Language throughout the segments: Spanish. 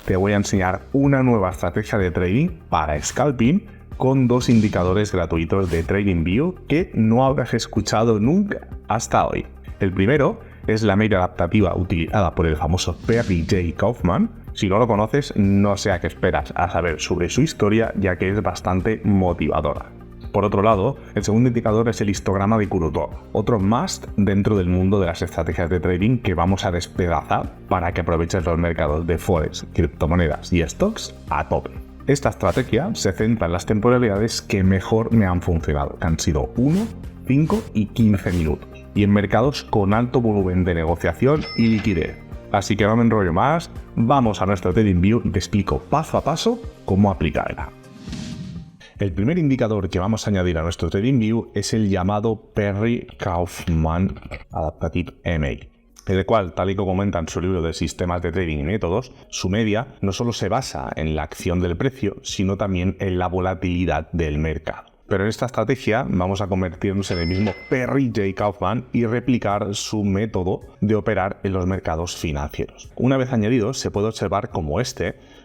te voy a enseñar una nueva estrategia de trading para scalping con dos indicadores gratuitos de TradingView que no habrás escuchado nunca hasta hoy. El primero es la media adaptativa utilizada por el famoso Perry J. Kaufman. Si no lo conoces, no sé a qué esperas a saber sobre su historia, ya que es bastante motivadora. Por otro lado, el segundo indicador es el histograma de Kurotoga, otro must dentro del mundo de las estrategias de trading que vamos a despedazar para que aproveches los mercados de forex, criptomonedas y stocks a tope. Esta estrategia se centra en las temporalidades que mejor me han funcionado, que han sido 1, 5 y 15 minutos, y en mercados con alto volumen de negociación y liquidez. Así que no me enrollo más, vamos a nuestro TradingView y te explico paso a paso cómo aplicarla. El primer indicador que vamos a añadir a nuestro TradingView es el llamado Perry Kaufman Adaptative MA, el cual, tal y como comenta en su libro de sistemas de trading y métodos, su media no solo se basa en la acción del precio, sino también en la volatilidad del mercado. Pero en esta estrategia vamos a convertirnos en el mismo Perry J. Kaufman y replicar su método de operar en los mercados financieros. Una vez añadido, se puede observar como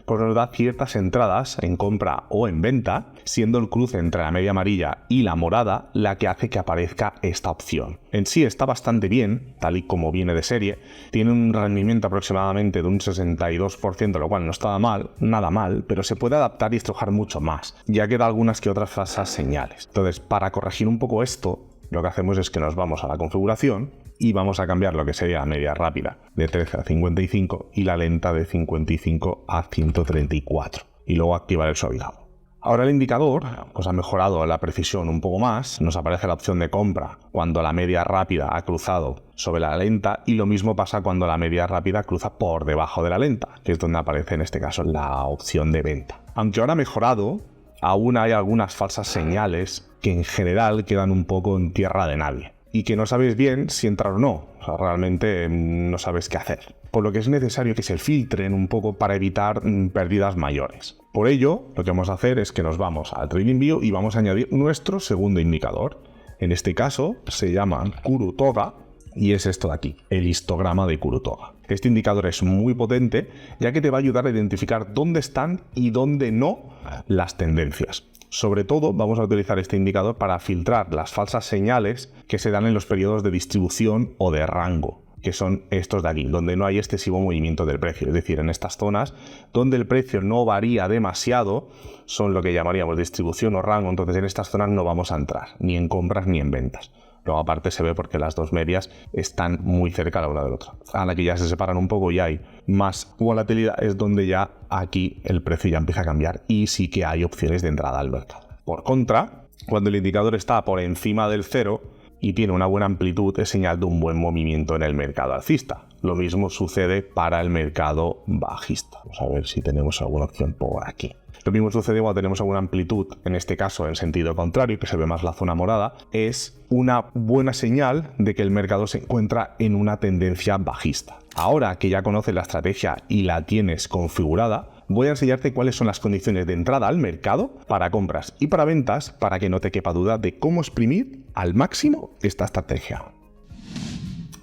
pues nos da ciertas entradas en compra o en venta, siendo el cruce entre la media amarilla y la morada la que hace que aparezca esta opción. En sí está bastante bien, tal y como viene de serie, tiene un rendimiento aproximadamente de un 62%, lo cual no está nada mal, pero se puede adaptar y estrujar mucho más, ya que da algunas que otras falsas señales. Entonces, para corregir un poco esto, lo que hacemos es que nos vamos a la configuración y vamos a cambiar lo que sería la media rápida de 13 a 55 y la lenta de 55 a 134 y luego activar el suavizado. Ahora el indicador pues ha mejorado la precisión un poco más, nos aparece la opción de compra cuando la media rápida ha cruzado sobre la lenta y lo mismo pasa cuando la media rápida cruza por debajo de la lenta, que es donde aparece en este caso la opción de venta. Aunque ahora ha mejorado, aún hay algunas falsas señales que en general quedan un poco en tierra de nadie y que no sabes bien si entrar o no, o sea, realmente no sabes qué hacer. Por lo que es necesario que se filtren un poco para evitar pérdidas mayores. Por ello, lo que vamos a hacer es que nos vamos al TradingView y vamos a añadir nuestro segundo indicador. En este caso se llama Kurotoga y es esto de aquí, el histograma de Kurotoga. Este indicador es muy potente ya que te va a ayudar a identificar dónde están y dónde no las tendencias. Sobre todo vamos a utilizar este indicador para filtrar las falsas señales que se dan en los periodos de distribución o de rango, que son estos de aquí, donde no hay excesivo movimiento del precio. Es decir, en estas zonas donde el precio no varía demasiado, son lo que llamaríamos distribución o rango, entonces en estas zonas no vamos a entrar, ni en compras ni en ventas. Luego aparte se ve porque las dos medias están muy cerca la una de la otra. A la que ya se separan un poco y hay más volatilidad es donde ya aquí el precio ya empieza a cambiar y sí que hay opciones de entrada al mercado. Por contra, cuando el indicador está por encima del cero y tiene una buena amplitud es señal de un buen movimiento en el mercado alcista. Lo mismo sucede para el mercado bajista. Vamos a ver si tenemos alguna opción por aquí. Lo mismo sucede cuando tenemos alguna amplitud, en este caso en sentido contrario, que se ve más la zona morada, es una buena señal de que el mercado se encuentra en una tendencia bajista. Ahora que ya conoces la estrategia y la tienes configurada, voy a enseñarte cuáles son las condiciones de entrada al mercado para compras y para ventas para que no te quepa duda de cómo exprimir al máximo esta estrategia.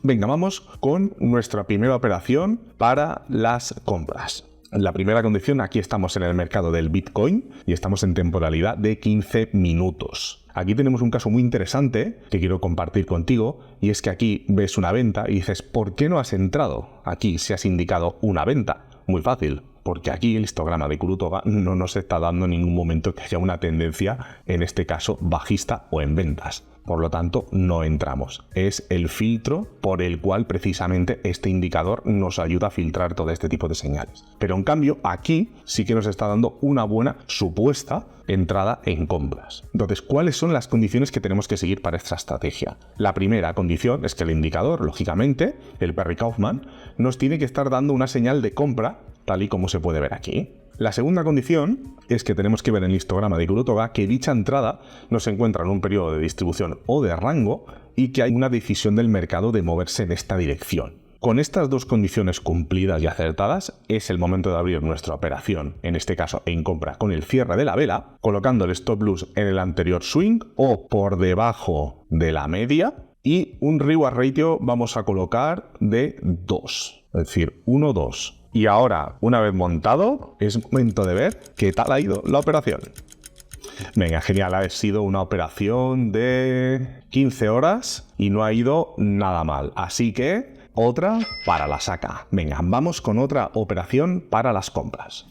Venga, vamos con nuestra primera operación para las compras. La primera condición, aquí estamos en el mercado del Bitcoin y estamos en temporalidad de 15 minutos. Aquí tenemos un caso muy interesante que quiero compartir contigo y es que aquí ves una venta y dices, ¿por qué no has entrado? Aquí se has indicado una venta. Muy fácil, porque aquí el histograma de Kurotoga no nos está dando en ningún momento que haya una tendencia, en este caso bajista o en ventas. Por lo tanto, no entramos. Es el filtro por el cual precisamente este indicador nos ayuda a filtrar todo este tipo de señales. Pero en cambio, aquí sí que nos está dando una buena supuesta entrada en compras. Entonces, ¿cuáles son las condiciones que tenemos que seguir para esta estrategia? La primera condición es que el indicador, lógicamente, el Perry Kaufman, nos tiene que estar dando una señal de compra, tal y como se puede ver aquí. La segunda condición es que tenemos que ver en el histograma de Kurotoga que dicha entrada no se encuentra en un periodo de distribución o de rango y que hay una decisión del mercado de moverse en esta dirección. Con estas dos condiciones cumplidas y acertadas, es el momento de abrir nuestra operación, en este caso en compra con el cierre de la vela, colocando el stop loss en el anterior swing o por debajo de la media y un reward ratio vamos a colocar de 2, es decir, 1, 2. Y ahora, una vez montado, es momento de ver qué tal ha ido la operación. Venga, genial, ha sido una operación de 15 horas y no ha ido nada mal. Así que, otra para la saca. Venga, vamos con otra operación para las compras.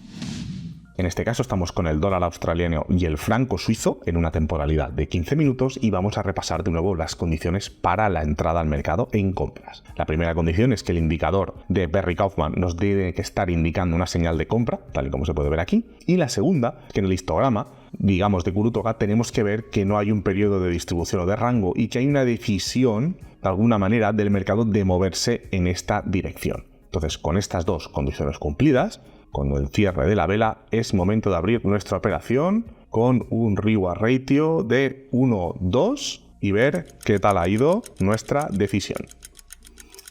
En este caso estamos con el dólar australiano y el franco suizo en una temporalidad de 15 minutos y vamos a repasar de nuevo las condiciones para la entrada al mercado en compras. La primera condición es que el indicador de Barry Kaufman nos tiene que estar indicando una señal de compra, tal y como se puede ver aquí. Y la segunda, que en el histograma, digamos de Kurutoga, tenemos que ver que no hay un periodo de distribución o de rango y que hay una decisión, de alguna manera, del mercado de moverse en esta dirección. Entonces, con estas dos condiciones cumplidas, con el cierre de la vela, es momento de abrir nuestra operación con un reward ratio de 1,2 y ver qué tal ha ido nuestra decisión.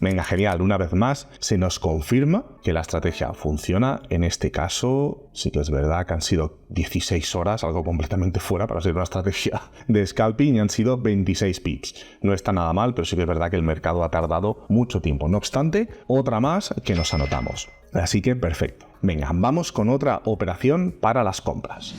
Venga, genial, una vez más se nos confirma que la estrategia funciona. En este caso sí que es verdad que han sido 16 horas, algo completamente fuera para ser una estrategia de scalping, y han sido 26 pips. No está nada mal, pero sí que es verdad que el mercado ha tardado mucho tiempo. No obstante, otra más que nos anotamos. Así que perfecto. Venga, vamos con otra operación para las compras.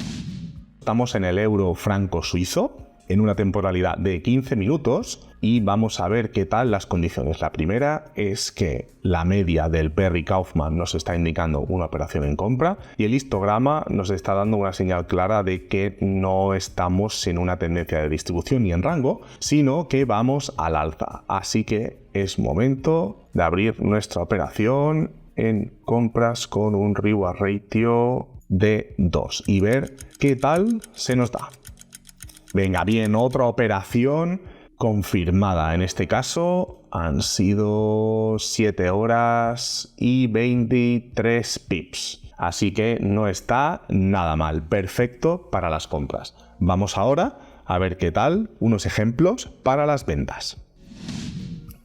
Estamos en el euro franco suizo en una temporalidad de 15 minutos y vamos a ver qué tal las condiciones. La primera es que la media del Barry Kaufman nos está indicando una operación en compra y el histograma nos está dando una señal clara de que no estamos en una tendencia de distribución ni en rango, sino que vamos al alza. Así que es momento de abrir nuestra operación en compras con un reward ratio de 2 y ver qué tal se nos da. Venga, bien, otra operación confirmada. En este caso han sido 7 horas y 23 pips. Así que no está nada mal. Perfecto para las compras. Vamos ahora a ver qué tal unos ejemplos para las ventas.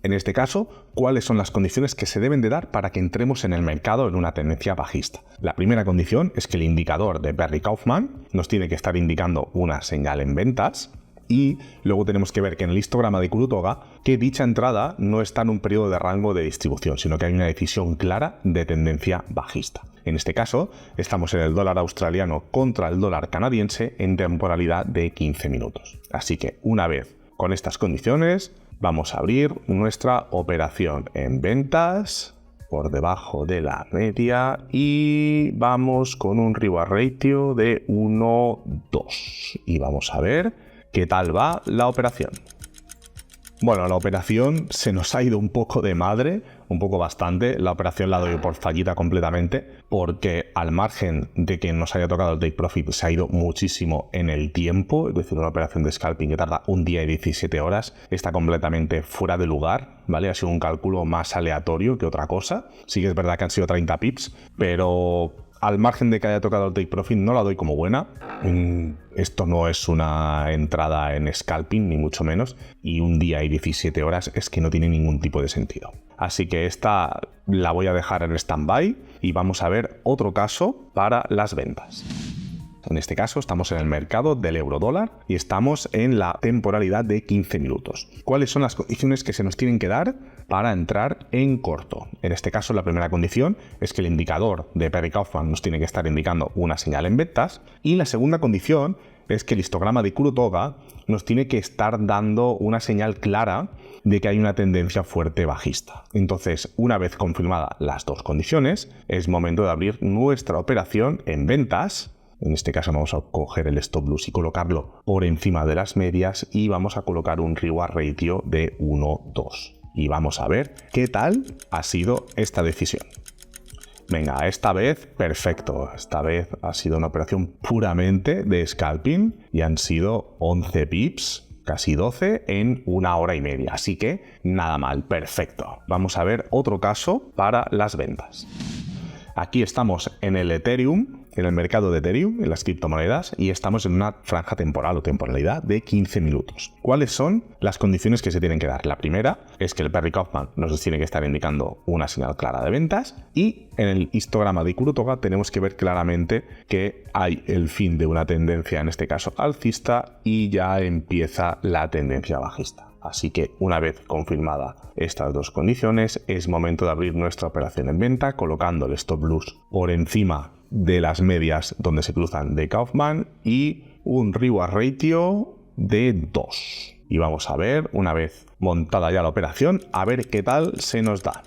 En este caso, ¿cuáles son las condiciones que se deben de dar para que entremos en el mercado en una tendencia bajista? La primera condición es que el indicador de Barry Kaufman nos tiene que estar indicando una señal en ventas y luego tenemos que ver que en el histograma de Kurutoga que dicha entrada no está en un periodo de rango de distribución, sino que hay una decisión clara de tendencia bajista. En este caso, estamos en el dólar australiano contra el dólar canadiense en temporalidad de 15 minutos. Así que una vez con estas condiciones, vamos a abrir nuestra operación en ventas por debajo de la media y vamos con un reward ratio de 1,2 y vamos a ver qué tal va la operación. Bueno, la operación se nos ha ido un poco de madre, un poco bastante. La operación la doy por fallida completamente porque al margen de que nos haya tocado el take profit se ha ido muchísimo en el tiempo. Es decir, una operación de scalping que tarda un día y 17 horas está completamente fuera de lugar, ¿vale? Ha sido un cálculo más aleatorio que otra cosa. Sí que es verdad que han sido 30 pips, pero al margen de que haya tocado el take profit, no la doy como buena. Esto no es una entrada en scalping, ni mucho menos. Y un día y 17 horas es que no tiene ningún tipo de sentido. Así que esta la voy a dejar en stand-by y vamos a ver otro caso para las ventas. En este caso estamos en el mercado del euro-dólar y estamos en la temporalidad de 15 minutos. ¿Cuáles son las condiciones que se nos tienen que dar para entrar en corto? En este caso la primera condición es que el indicador de Barry Kaufman nos tiene que estar indicando una señal en ventas y la segunda condición es que el histograma de Kurutoga nos tiene que estar dando una señal clara de que hay una tendencia fuerte bajista. Entonces, una vez confirmadas las dos condiciones, es momento de abrir nuestra operación en ventas. En este caso vamos a coger el stop loss y colocarlo por encima de las medias y vamos a colocar un reward ratio de 1,2. Y vamos a ver qué tal ha sido esta decisión. Venga, esta vez perfecto. Esta vez ha sido una operación puramente de scalping y han sido 11 pips, casi 12 en una hora y media. Así que nada mal, perfecto. Vamos a ver otro caso para las ventas. Aquí estamos en el Ethereum, en el mercado de Ethereum, en las criptomonedas, y estamos en una franja temporal o temporalidad de 15 minutos. ¿Cuáles son las condiciones que se tienen que dar? La primera es que el Barry Kaufman nos tiene que estar indicando una señal clara de ventas y en el histograma de Kurutoga tenemos que ver claramente que hay el fin de una tendencia, en este caso alcista, y ya empieza la tendencia bajista. Así que una vez confirmada estas dos condiciones, es momento de abrir nuestra operación en venta colocando el stop loss por encima de las medias donde se cruzan de Kaufman y un reward ratio de 2. Y vamos a ver, una vez montada ya la operación, a ver qué tal se nos da.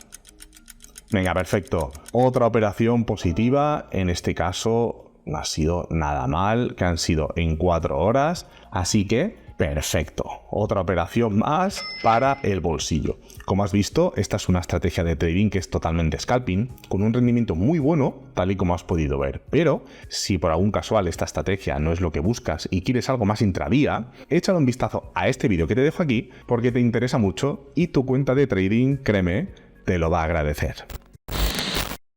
Venga, perfecto. Otra operación positiva, en este caso no ha sido nada mal, que han sido en 4 horas, así que perfecto. Otra operación más para el bolsillo. Como has visto, esta es una estrategia de trading que es totalmente scalping, con un rendimiento muy bueno, tal y como has podido ver. Pero si por algún casual esta estrategia no es lo que buscas y quieres algo más intradía, échale un vistazo a este vídeo que te dejo aquí porque te interesa mucho y tu cuenta de trading, créeme, te lo va a agradecer.